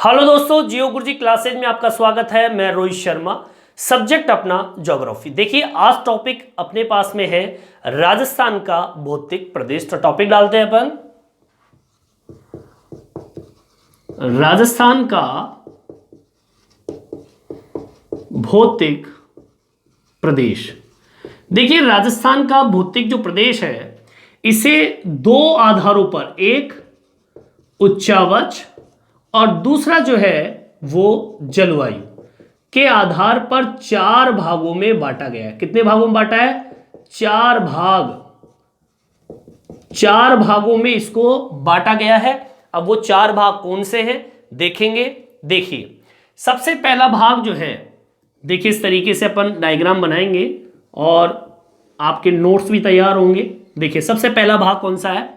Hello दोस्तों, जियो गुरुजी classes में आपका स्वागत है। मैं रोहित शर्मा। सब्जेक्ट अपना ज्योग्राफी। देखिए, आज टॉपिक अपने पास में है राजस्थान का भौतिक प्रदेश। तो टॉपिक डालते हैं अपन राजस्थान का भौतिक प्रदेश। देखिए, राजस्थान का भौतिक जो प्रदेश है इसे दो आधारों पर, एक उच्चावच और दूसरा जो है वो जलवायु के आधार पर चार भागों में बांटा गया है। कितने भागों में बांटा है? चार भागों में इसको बांटा गया है। अब वो चार भाग कौन से हैं देखेंगे। देखिए, सबसे पहला भाग जो है, देखिए इस तरीके से अपन डायग्राम बनाएंगे और आपके नोट्स भी तैयार होंगे। देखिए, सबसे पहला भाग कौन सा है?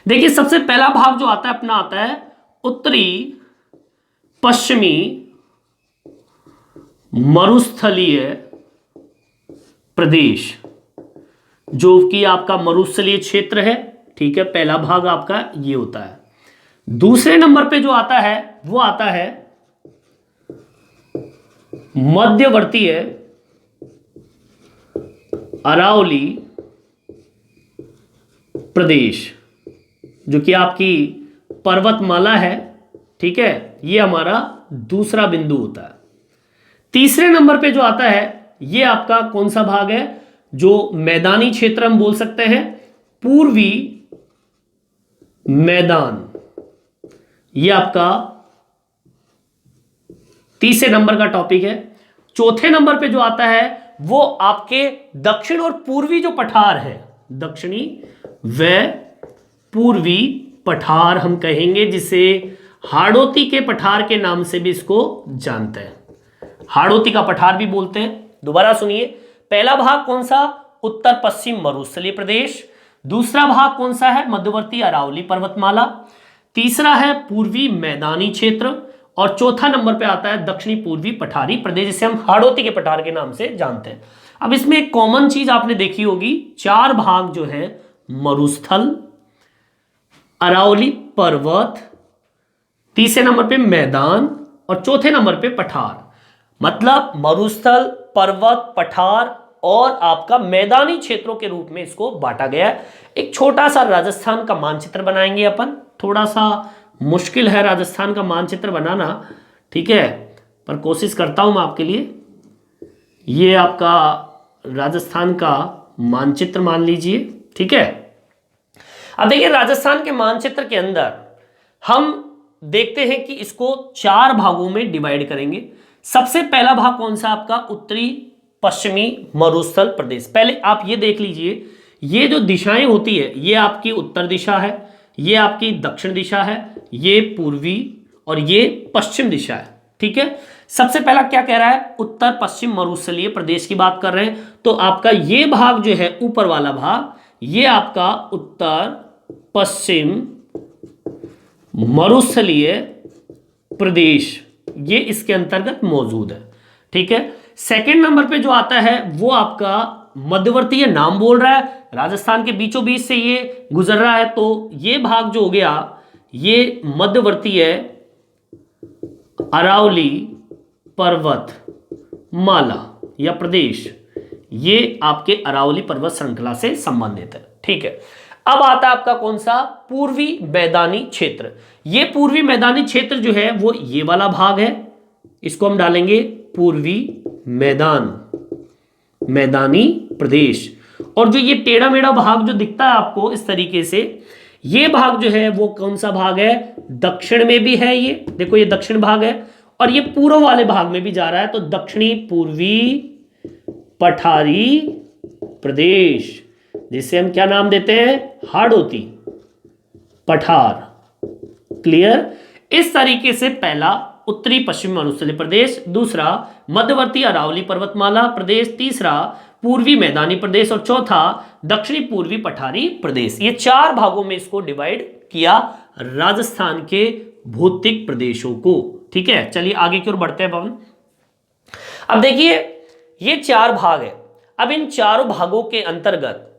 देखिए, सबसे पहला भाग जो आता है अपना आता है उत्तरी पश्चिमी मरुस्थलीय प्रदेश, जो कि आपका मरुस्थलीय क्षेत्र है। ठीक है, पहला भाग आपका ये होता है। दूसरे नंबर पे जो आता है वो आता है मध्यवर्तीय अरावली प्रदेश, जो कि आपकी पर्वतमाला है। ठीक है, ये हमारा दूसरा बिंदु होता है। तीसरे नंबर पे जो आता है ये आपका कौन सा भाग है? जो मैदानी क्षेत्र हम बोल सकते हैं, पूर्वी मैदान। ये आपका तीसरे नंबर का टॉपिक है। चौथे नंबर पे जो आता है वो आपके दक्षिण और पूर्वी जो पठार है, दक्षिणी व पूर्वी पठार हम कहेंगे, जिसे हाड़ौती के पठार के नाम से भी इसको जानते हैं। हाड़ौती का पठार भी बोलते हैं। दोबारा सुनिए, पहला भाग कौन सा? उत्तर पश्चिम मरुस्थलीय प्रदेश। दूसरा भाग कौन सा है? मध्यवर्ती अरावली पर्वतमाला। तीसरा है पूर्वी मैदानी क्षेत्र और चौथा नंबर पे आता है दक्षिणी पूर्वी पठारी प्रदेश, जिसे हम हाड़ौती के पठार के नाम से जानते हैं। अब इसमें एक कॉमन चीज आपने देखी होगी, चार भाग जो है मरुस्थल, अरावली पर्वत, तीसरे नंबर पे मैदान और चौथे नंबर पे पठार। मतलब मरुस्थल, पर्वत, पठार और आपका मैदानी क्षेत्रों के रूप में इसको बांटा गया है। एक छोटा सा राजस्थान का मानचित्र बनाएंगे अपन। थोड़ा सा मुश्किल है राजस्थान का मानचित्र बनाना, ठीक है, पर कोशिश करता हूं मैं आपके लिए। ये आपका राजस्थान का मानचित्र मान लीजिए। ठीक है, अब देखिए, राजस्थान के मानचित्र के अंदर हम देखते हैं कि इसको चार भागों में डिवाइड करेंगे। सबसे पहला भाग कौन सा? आपका उत्तरी पश्चिमी मरुस्थल प्रदेश। पहले आप ये देख लीजिए, ये जो दिशाएं होती है, ये आपकी उत्तर दिशा है, ये आपकी दक्षिण दिशा है, ये पूर्वी और ये पश्चिम दिशा है। ठीक है, सबसे पहला क्या कह रहा है? उत्तर पश्चिम मरुस्थलीय प्रदेश की बात कर रहे हैं। तो आपका ये भाग जो है, ऊपर वाला भाग, ये आपका उत्तर पश्चिम मरुस्थलीय प्रदेश, ये इसके अंतर्गत मौजूद है। ठीक है, सेकंड नंबर पे जो आता है वो आपका मध्यवर्तीय, नाम बोल रहा है राजस्थान के बीचों बीच से ये गुजर रहा है, तो ये भाग जो हो गया ये मध्यवर्तीय अरावली पर्वत माला या प्रदेश, ये आपके अरावली पर्वत श्रृंखला से संबंधित है। ठीक है, अब आता है आपका कौन सा? पूर्वी मैदानी क्षेत्र। ये पूर्वी मैदानी क्षेत्र जो है वो ये वाला भाग है, इसको हम डालेंगे पूर्वी मैदान, मैदानी प्रदेश। और जो ये टेढ़ा मेढ़ा भाग जो दिखता है आपको इस तरीके से, ये भाग जो है वो कौन सा भाग है? दक्षिण में भी है। ये देखो, ये दक्षिण भाग है और ये पूर्व वाले भाग में भी जा रहा है, तो दक्षिणी पूर्वी पठारी प्रदेश, जिसे हम क्या नाम देते हैं? हाड़ौती पठार। क्लियर? इस तरीके से पहला उत्तरी पश्चिमी मरुस्थलीय प्रदेश, दूसरा मध्यवर्ती अरावली पर्वतमाला प्रदेश, तीसरा पूर्वी मैदानी प्रदेश और चौथा दक्षिणी पूर्वी पठारी प्रदेश। ये चार भागों में इसको डिवाइड किया राजस्थान के भौतिक प्रदेशों को। ठीक है, चलिए आगे की ओर बढ़ते हैं पवन। अब देखिए, ये चार भाग है। अब इन चारों भागों के अंतर्गत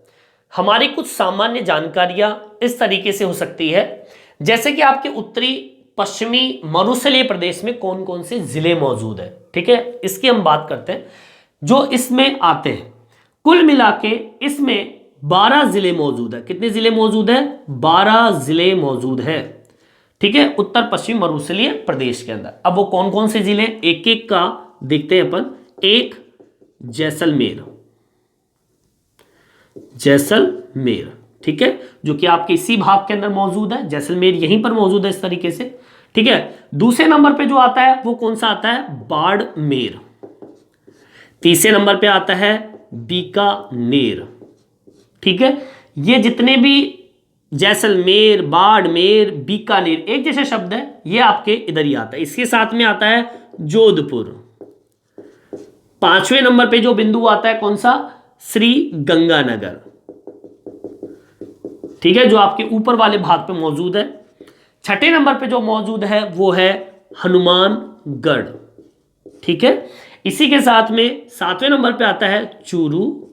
हमारी कुछ सामान्य जानकारियां इस तरीके से हो सकती है, जैसे कि आपके उत्तरी पश्चिमी मरुस्थलीय प्रदेश में कौन कौन से जिले मौजूद है, ठीक है, इसकी हम बात करते हैं जो इसमें आते हैं। कुल मिला के इसमें 12 जिले मौजूद है। कितने जिले मौजूद है? 12 जिले मौजूद है, ठीक है, उत्तर पश्चिम मरुस्थलीय प्रदेश के अंदर। अब वो कौन कौन से जिले, एक एक का देखते हैं अपन। एक, जैसलमेर, जैसलमेर, ठीक है, जो कि आपके इसी भाग के अंदर मौजूद है। जैसलमेर यहीं पर मौजूद है इस तरीके से, ठीक है। दूसरे नंबर पे जो आता है वो कौन सा आता है? बाड़मेर। तीसरे नंबर पे आता है बीकानेर, ठीक है। ये जितने भी जैसलमेर, बाड़मेर, बीकानेर एक जैसे शब्द है, ये आपके इधर ही आता है। इसके साथ में आता है जोधपुर। पांचवें नंबर पे जो बिंदु आता है कौन सा? श्री गंगानगर, ठीक है, जो आपके ऊपर वाले भाग पे मौजूद है। छठे नंबर पे जो मौजूद है वो है हनुमानगढ़, ठीक है। इसी के साथ में सातवें नंबर पे आता है चूरू।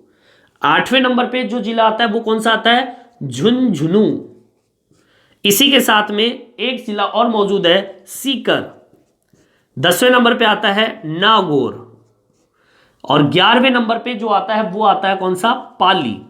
आठवें नंबर पे जो जिला आता है वो कौन सा आता है? झुंझुनू। इसी के साथ में एक जिला और मौजूद है सीकर। 10वें नंबर पे आता है नागौर। और 11वें नंबर पे जो आता है वो आता है कौन सा? पाली।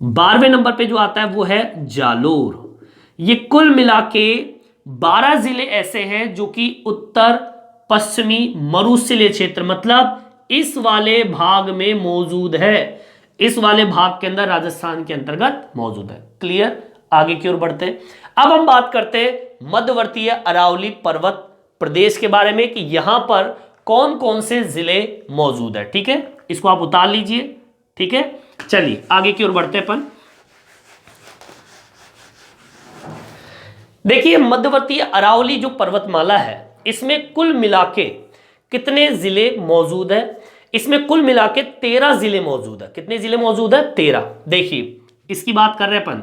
12वें नंबर पे जो आता है वो है जालोर। ये कुल मिला के 12 जिले ऐसे हैं जो कि उत्तर पश्चिमी मरुस्थलीय क्षेत्र, मतलब इस वाले भाग में मौजूद है। इस वाले भाग के अंदर राजस्थान के अंतर्गत मौजूद है। क्लियर? आगे की ओर बढ़ते हैं। अब हम बात करते हैं मध्यवर्तीय अरावली पर्वत प्रदेश के बारे में कि यहां पर कौन कौन से जिले मौजूद है, ठीक है। इसको आप उतार लीजिए, ठीक है। चलिए आगे की ओर बढ़ते हैं अपन। देखिए मध्यवर्तीय अरावली जो पर्वतमाला है इसमें कुल मिलाके कितने जिले मौजूद है? इसमें कुल मिलाके 13 जिले मौजूद है। कितने जिले मौजूद है? 13। देखिए इसकी बात कर रहे हैं अपन,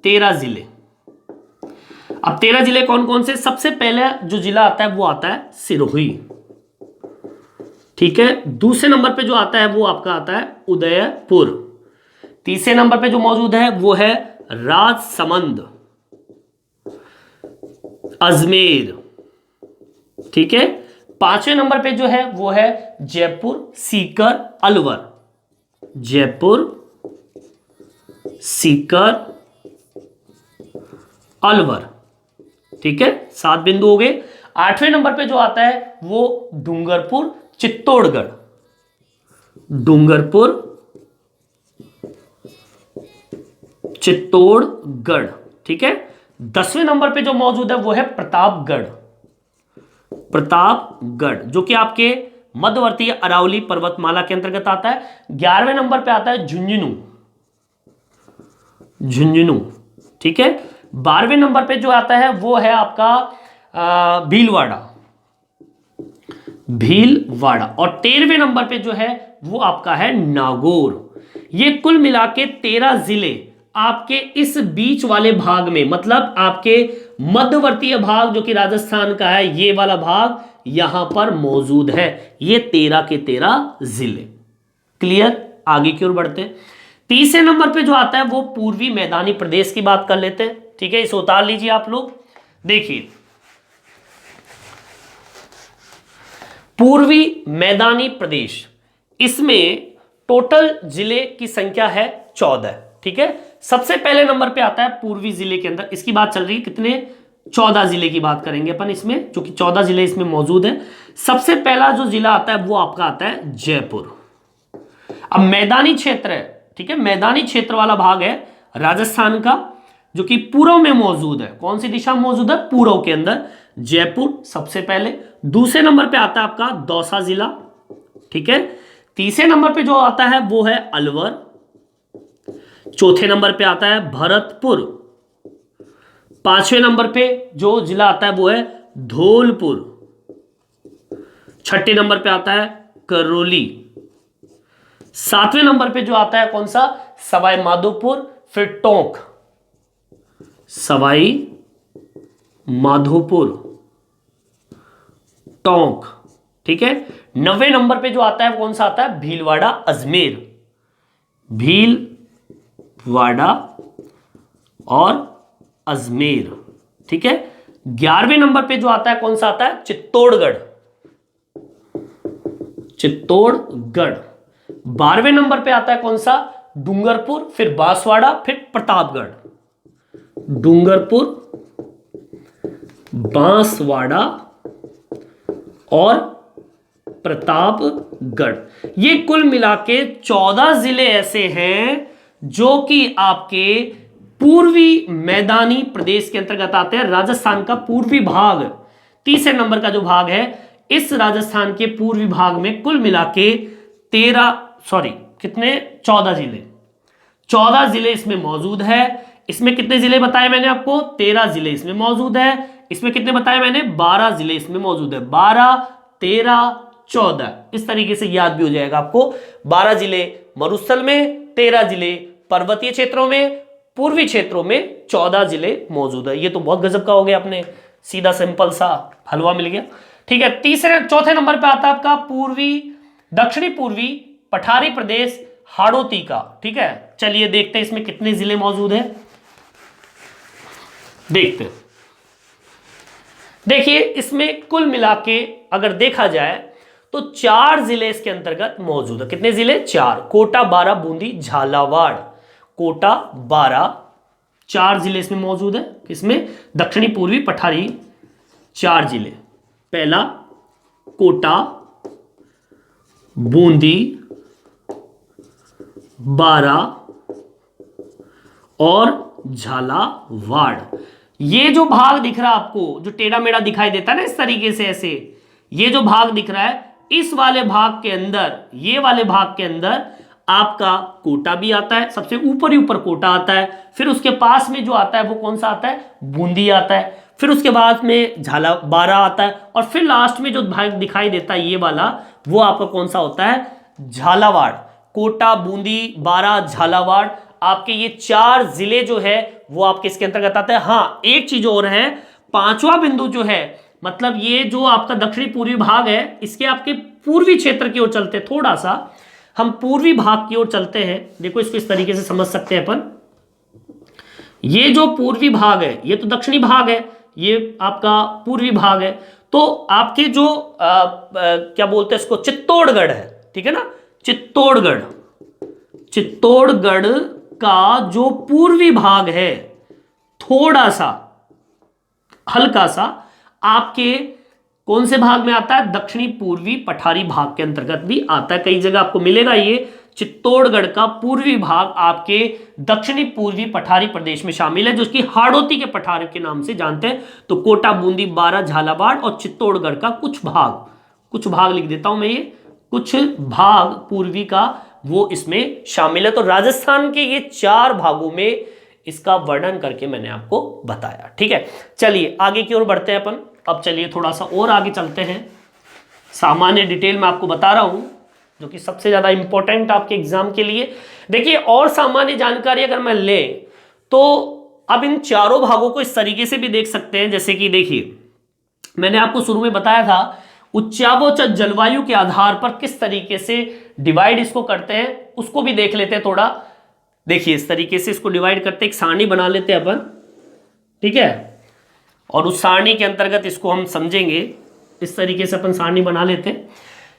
13 जिले। अब 13 जिले कौन कौन से? सबसे पहले जो जिला आता है वो आता है सिरोही, ठीक है। दूसरे नंबर पे जो आता है वो आपका आता है उदयपुर। तीसरे नंबर पे जो मौजूद है वो है राजसमंद, अजमेर, ठीक है। पांचवें नंबर पे जो है वो है जयपुर, सीकर, अलवर। जयपुर, सीकर, अलवर, ठीक है। 7 बिंदु हो गए। 8वें नंबर पे जो आता है वो डूंगरपुर, चित्तौड़गढ़। डूंगरपुर, चित्तौड़गढ़, ठीक है। 10वें नंबर पे जो मौजूद है वो है प्रतापगढ़। प्रतापगढ़ जो कि आपके मध्यवर्तीय अरावली पर्वतमाला के अंतर्गत आता है। 11वें नंबर पे आता है झुंझुनू, झुंझुनू, ठीक है। 12वें नंबर पे जो आता है वो है आपका भीलवाड़ा, भीलवाड़ा। और 13वें नंबर पे जो है वो आपका है नागौर। ये कुल मिला के 13 जिले आपके इस बीच वाले भाग में, मतलब आपके मध्यवर्तीय भाग जो कि राजस्थान का है, ये वाला भाग यहां पर मौजूद है। ये 13 के 13 जिले। क्लियर? आगे की ओर बढ़ते हैं। तीसरे नंबर पे जो आता है वो पूर्वी मैदानी प्रदेश की बात कर लेते हैं, ठीक है। इसे उतार लीजिए आप लोग। देखिए पूर्वी मैदानी प्रदेश, इसमें टोटल जिले की संख्या है 14, ठीक है। सबसे पहले नंबर पे आता है पूर्वी जिले के अंदर, इसकी बात चल रही है कितने? 14 जिले की बात करेंगे अपन इसमें, जो कि 14 जिले इसमें मौजूद है। सबसे पहला जो जिला आता है वो आपका आता है जयपुर। अब मैदानी क्षेत्र है, ठीक है, मैदानी क्षेत्र वाला भाग है राजस्थान का जो कि पूर्व में मौजूद है। कौन सी दिशा में मौजूद है? पूर्व के अंदर। जयपुर सबसे पहले। दूसरे नंबर पे आता है आपका दौसा जिला, ठीक है। तीसरे नंबर पे जो आता है वो है अलवर। चौथे नंबर पे आता है भरतपुर। 5वें नंबर पे जो जिला आता है वो है धौलपुर। 6ठे नंबर पे आता है करौली। 7वें नंबर पे जो आता है कौन सा? सवाई माधोपुर, फिर टोंक, सवाई माधोपुर, टोंक, ठीक है। 9वें नंबर पे जो आता है कौन सा आता है? भीलवाड़ा, अजमेर। भीलवाड़ा और अजमेर, ठीक है। 11वें नंबर पे जो आता है कौन सा आता है? चित्तौड़गढ़, चित्तौड़गढ़। 12वें नंबर पे आता है कौन सा? डूंगरपुर, फिर बांसवाड़ा, फिर प्रतापगढ़। डूंगरपुर, बांसवाड़ा और प्रतापगढ़। ये कुल मिला के 14 जिले ऐसे हैं जो कि आपके पूर्वी मैदानी प्रदेश के अंतर्गत आते हैं। राजस्थान का पूर्वी भाग, तीसरे नंबर का जो भाग है, इस राजस्थान के पूर्वी भाग में कुल मिला के 14 जिले, 14 जिले इसमें मौजूद है। इसमें कितने जिले बताए मैंने आपको? 13 जिले इसमें मौजूद है। इसमें कितने बताए मैंने? 12 जिले इसमें मौजूद है। 12, 13, 14, इस तरीके से याद भी हो जाएगा आपको। 12 जिले मरुस्थल में, 13 जिले पर्वतीय क्षेत्रों में, पूर्वी क्षेत्रों में 14 जिले मौजूद है। ये तो बहुत गजब का हो गया, अपने सीधा सिंपल सा हलवा मिल गया। ठीक है, चौथे नंबर पे आता है आपका दक्षिणी पूर्वी पठारी प्रदेश हाड़ौती का। ठीक है, चलिए देखते हैं इसमें कितने जिले मौजूद हैं। देखते हैं, देखिए इसमें कुल मिला के अगर देखा जाए तो 4 जिले इसके अंतर्गत मौजूद है। कितने जिले? 4। कोटा, बारां, बूंदी, झालावाड़। कोटा, बारां, 4 जिले इसमें मौजूद है। इसमें दक्षिणी पूर्वी पठारी 4 जिले। पहला कोटा, बूंदी, बारां और झालावाड़। ये जो भाग दिख रहा है आपको, जो टेढ़ा मेढ़ा दिखाई देता है ना इस तरीके से, ऐसे ये जो भाग दिख रहा है, इस वाले भाग के अंदर, ये वाले भाग के अंदर आपका कोटा भी आता है। सबसे ऊपर ही ऊपर कोटा आता है, फिर उसके पास में जो आता है वो कौन सा आता है? बूंदी आता है। फिर उसके बाद में बारां आता है, और फिर लास्ट में जो भाग दिखाई देता है ये वाला, वो आपका कौन सा होता है? झालावाड़। कोटा, बूंदी, बारां, झालावाड़, आपके ये 4 जिले जो है वो आपके इसके अंतर्गत आते हैं। हाँ, एक चीज और है, 5वां बिंदु जो है, मतलब ये जो आपका दक्षिणी पूर्वी भाग है, इसके आपके पूर्वी क्षेत्र की ओर चलते, थोड़ा सा हम पूर्वी भाग की ओर चलते हैं। देखो इसको इस तरीके से समझ सकते हैं अपन। ये जो पूर्वी भाग है, ये तो दक्षिणी भाग है, ये आपका पूर्वी भाग है। तो आपके जो क्या बोलते हैं इसको, चित्तौड़गढ़ है, ठीक है ना, चित्तौड़गढ़, चित्तौड़गढ़ का जो पूर्वी भाग है, थोड़ा सा हल्का सा आपके कौन से भाग में आता है? दक्षिणी पूर्वी पठारी भाग के अंतर्गत भी आता है। कई जगह आपको मिलेगा ये चित्तौड़गढ़ का पूर्वी भाग आपके दक्षिणी पूर्वी पठारी प्रदेश में शामिल है, जो कि हाड़ौती के पठार के नाम से जानते हैं। तो कोटा, बूंदी, बारां, झालावाड़ और चित्तौड़गढ़ का कुछ भाग लिख देता हूं मैं, ये कुछ भाग पूर्वी का वो इसमें शामिल है। तो राजस्थान के ये 4 भागों में इसका वर्णन करके मैंने आपको बताया। ठीक है, चलिए आगे की ओर बढ़ते हैं अपन। अब चलिए थोड़ा सा और आगे चलते हैं। सामान्य डिटेल में आपको बता रहा हूं, जो कि सबसे ज्यादा इंपॉर्टेंट आपके एग्जाम के लिए। देखिए, और सामान्य जानकारी अगर मैं ले तो अब इन 4 भागों को इस तरीके से भी देख सकते हैं। जैसे कि देखिए, मैंने आपको शुरू में बताया था उच्चावोच जलवायु के आधार पर किस तरीके से डिवाइड इसको करते हैं, उसको भी देख लेते हैं थोड़ा। देखिए इस तरीके से इसको डिवाइड करते, एक सारणी बना लेते हैं अपन, ठीक है, और उस सारणी के अंतर्गत इसको हम समझेंगे। इस तरीके से अपन सारणी बना लेते हैं।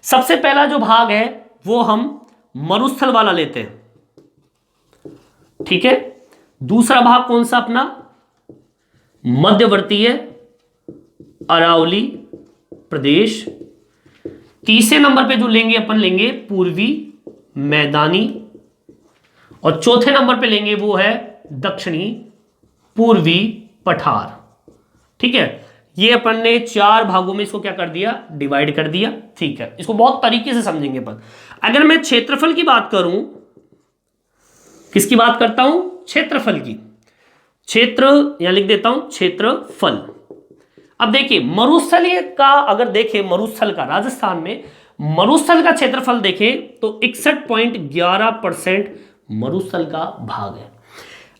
सबसे पहला जो भाग है वो हम मरुस्थल वाला लेते हैं, ठीक है। दूसरा भाग कौन सा अपना? मध्यवर्तीय अरावली प्रदेश। तीसरे नंबर पे जो लेंगे अपन लेंगे पूर्वी मैदानी, और चौथे नंबर पे लेंगे वो है दक्षिणी पूर्वी पठार। ठीक है, ये अपन ने 4 भागों में इसको क्या कर दिया? डिवाइड कर दिया। ठीक है, इसको बहुत तरीके से समझेंगे अपन। अगर मैं क्षेत्रफल की बात करूं, किसकी बात करता हूं? क्षेत्रफल की। क्षेत्र यहां लिख देता हूं, क्षेत्रफल। अब देखिए मरुस्थल का, अगर देखें मरुस्थल का, राजस्थान में मरुस्थल का क्षेत्रफल देखें तो 61.11% मरुस्थल का भाग है।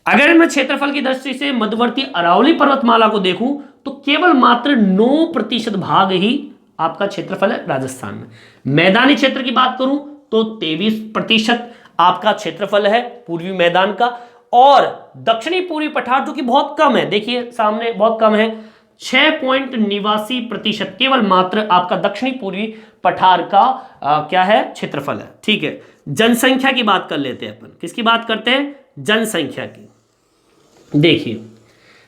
अगर मैं क्षेत्रफल की दृष्टि से मध्यवर्ती अरावली पर्वतमाला को देखूं तो केवल मात्र 9% भाग ही आपका क्षेत्रफल है राजस्थान में। मैदानी क्षेत्र की बात करूं तो 23% आपका क्षेत्रफल है पूर्वी मैदान का, और दक्षिणी पूर्वी पठार जो कि बहुत कम है, देखिए सामने बहुत कम है, 6.89% केवल मात्र आपका दक्षिणी पूर्वी पठार का क्या है, क्षेत्रफल है। ठीक है, जनसंख्या की बात कर लेते हैं अपन। किसकी बात करते हैं? जनसंख्या की। देखिए,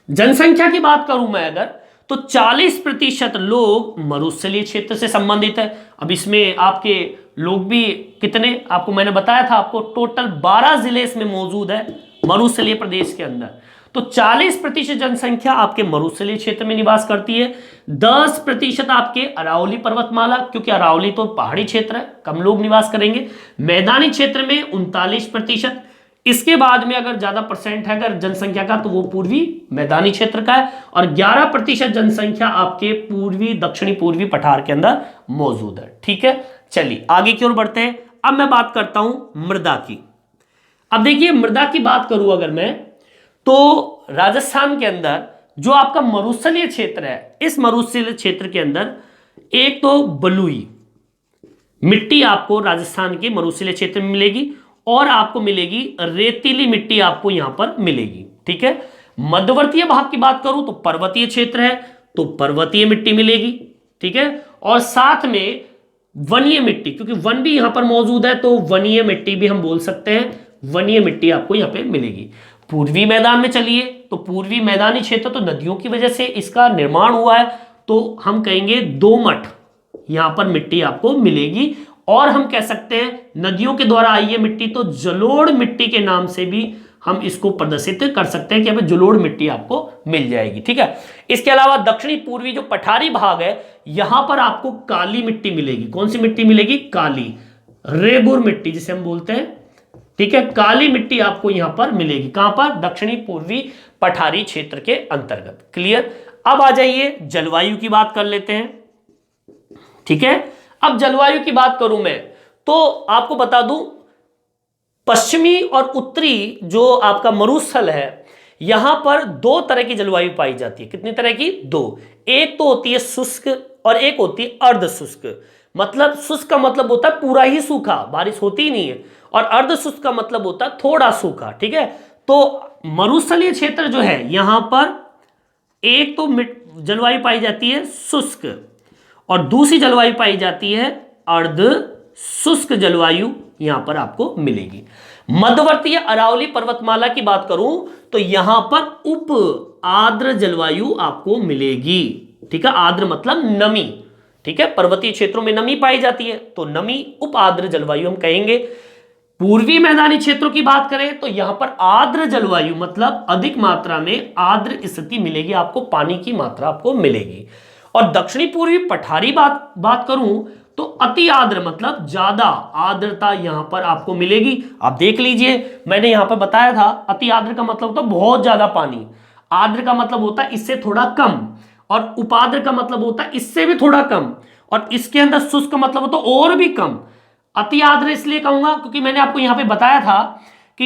जनसंख्या की बात करूं मैं अगर, तो 40% लोग मरुस्थलीय क्षेत्र से संबंधित है। अब इसमें आपके लोग भी कितने, आपको मैंने बताया था, आपको टोटल 12 जिले इसमें मौजूद है मरुस्थलीय प्रदेश के अंदर। तो 40% जनसंख्या आपके मरुस्थलीय क्षेत्र में निवास करती है। 10% आपके अरावली पर्वतमाला, क्योंकि अरावली तो पहाड़ी क्षेत्र है, कम लोग निवास करेंगे। मैदानी क्षेत्र में 39%। इसके बाद में अगर ज्यादा परसेंट है अगर जनसंख्या का, तो वो पूर्वी मैदानी क्षेत्र का है। और 11% जनसंख्या आपके पूर्वी दक्षिणी पूर्वी पठार के अंदर मौजूद है। ठीक है, चलिए आगे की ओर बढ़ते हैं। अब मैं बात करता हूं मृदा की। अब देखिए, मृदा की बात करूं अगर मैं, तो राजस्थान के अंदर जो आपका मरुस्थलीय क्षेत्र है, इस मरुस्थलीय क्षेत्र के अंदर एक तो बलुई मिट्टी आपको राजस्थान के मरुस्थलीय क्षेत्र में मिलेगी, और आपको मिलेगी रेतीली मिट्टी आपको यहां पर मिलेगी। ठीक है, मध्यवर्तीय भाग की बात करूं तो पर्वतीय क्षेत्र है, तो पर्वतीय मिट्टी मिलेगी। ठीक है, और साथ में वनीय मिट्टी, क्योंकि वन भी यहां पर मौजूद है, तो वनीय मिट्टी भी हम बोल सकते हैं, वनीय मिट्टी आपको यहां पे मिलेगी। पूर्वी मैदान में चलिए, तो पूर्वी मैदानी क्षेत्र तो नदियों की वजह से इसका निर्माण हुआ है, तो हम कहेंगे दोमट यहां पर मिट्टी आपको मिलेगी। और हम कह सकते हैं नदियों के द्वारा आई है मिट्टी, तो जलोढ़ मिट्टी के नाम से भी हम इसको प्रदर्शित कर सकते हैं कि हमें जलोढ़ मिट्टी आपको मिल जाएगी। ठीक है, इसके अलावा दक्षिणी पूर्वी जो पठारी भाग है, यहां पर आपको काली मिट्टी मिलेगी। कौन सी मिट्टी मिलेगी? काली, रेबुर मिट्टी जिसे हम बोलते हैं। ठीक है, काली मिट्टी आपको यहां पर मिलेगी। कहां पर? दक्षिणी पूर्वी पठारी क्षेत्र के अंतर्गत। क्लियर? अब आ जाइए जलवायु की बात कर लेते हैं। ठीक है, अब जलवायु की बात करूं मैं, तो आपको बता दूं, पश्चिमी और उत्तरी जो आपका मरुस्थल है, यहां पर दो तरह की जलवायु पाई जाती है। कितनी तरह की? दो। एक तो होती है शुष्क और एक होती है अर्ध शुष्क। मतलब शुष्क का मतलब होता है पूरा ही सूखा, बारिश होती ही नहीं है, और अर्ध शुष्क का मतलब होता है थोड़ा सूखा। ठीक है, तो मरुस्थलीय क्षेत्र जो है, यहां पर एक तो जलवायु पाई जाती है शुष्क, और दूसरी जलवायु पाई जाती है अर्ध शुष्क जलवायु, यहां पर आपको मिलेगी। मध्यवर्तीय अरावली पर्वतमाला की बात करूं तो यहां पर उप आर्द्र जलवायु आपको मिलेगी। ठीक है, आर्द्र मतलब नमी। ठीक है, पर्वतीय क्षेत्रों में नमी पाई जाती है, तो नमी उप आर्द्र जलवायु हम कहेंगे। पूर्वी मैदानी क्षेत्रों की बात करें तो यहां पर आर्द्र जलवायु मतलब अधिक मात्रा में आर्द्र स्थिति मिलेगी, आपको पानी की मात्रा आपको मिलेगी। और दक्षिणी पूर्वी पठारी बात करूं तो अति आर्द्र मतलब ज्यादा आर्द्रता यहां पर आपको मिलेगी। आप देख लीजिए, मैंने यहां पर बताया था, अति आर्द्र का मतलब होता है बहुत ज्यादा पानी, आर्द्र का मतलब होता है इससे थोड़ा कम, और उपाद्र का मतलब होता है इससे भी थोड़ा कम, और इसके अंदर शुष्क का मतलब होता है और भी कम। अति आर्द्र इसलिए कहूंगा क्योंकि मैंने आपको यहां पे बताया था कि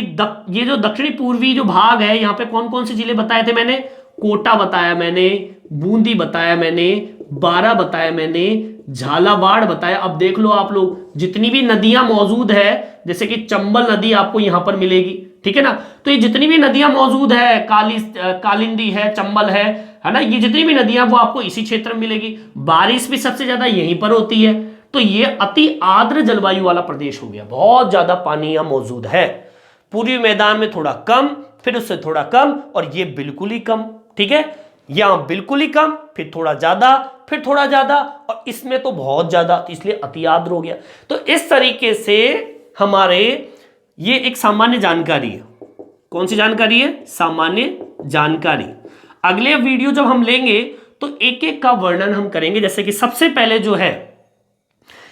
ये जो दक्षिणी पूर्वी जो भाग है, यहां पे कौन कौन से जिले बताए थे मैंने? कोटा बताया मैंने, बूंदी बताया मैंने, बारा बताया मैंने, झालावाड़ बताया। अब देख लो आप लोग, जितनी भी नदियां मौजूद है, जैसे कि चंबल नदी आपको यहां पर मिलेगी। ठीक है ना, तो ये जितनी भी नदियां मौजूद है, कालिंदी है, चंबल है ना, ये जितनी भी नदियां वो आपको इसी क्षेत्र में मिलेगी। बारिश भी सबसे ज्यादा यहीं पर होती है, तो ये अति आर्द्र जलवायु वाला प्रदेश हो गया, बहुत ज्यादा पानी यहां मौजूद है। पूर्वी मैदान में थोड़ा कम, फिर उससे थोड़ा कम, और ये बिल्कुल ही कम। ठीक है, यहां बिल्कुल ही कम, फिर थोड़ा ज्यादा, फिर थोड़ा ज्यादा, और इसमें तो बहुत ज्यादा, तो इसलिए अति आर्द्र हो गया। तो इस तरीके से हमारे ये एक सामान्य जानकारी है। कौन सी जानकारी है? सामान्य जानकारी। अगले वीडियो जब हम लेंगे तो एक एक का वर्णन हम करेंगे। जैसे कि सबसे पहले जो है,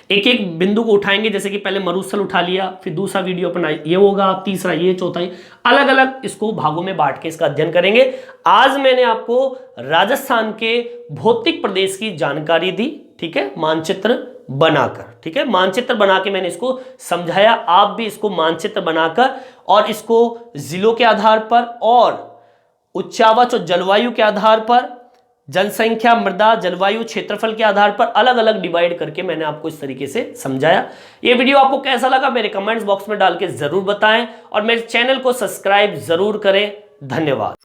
एक एक बिंदु को उठाएंगे, जैसे कि पहले मरुस्थल उठा लिया, फिर दूसरा वीडियो अपना ये होगा, तीसरा ये, चौथा ये, अलग अलग इसको भागों में बांट के इसका अध्ययन करेंगे। आज मैंने आपको राजस्थान के भौतिक प्रदेश की जानकारी दी। ठीक है, मानचित्र बनाकर। ठीक है, मानचित्र बना के मैंने इसको समझाया। आप भी इसको मानचित्र बनाकर और इसको जिलों के आधार पर और उच्चावच और जलवायु के आधार पर, जनसंख्या, मृदा, जलवायु, क्षेत्रफल के आधार पर अलग अलग डिवाइड करके मैंने आपको इस तरीके से समझाया। ये वीडियो आपको कैसा लगा मेरे कमेंट्स बॉक्स में डाल के जरूर बताएं, और मेरे चैनल को सब्सक्राइब जरूर करें। धन्यवाद।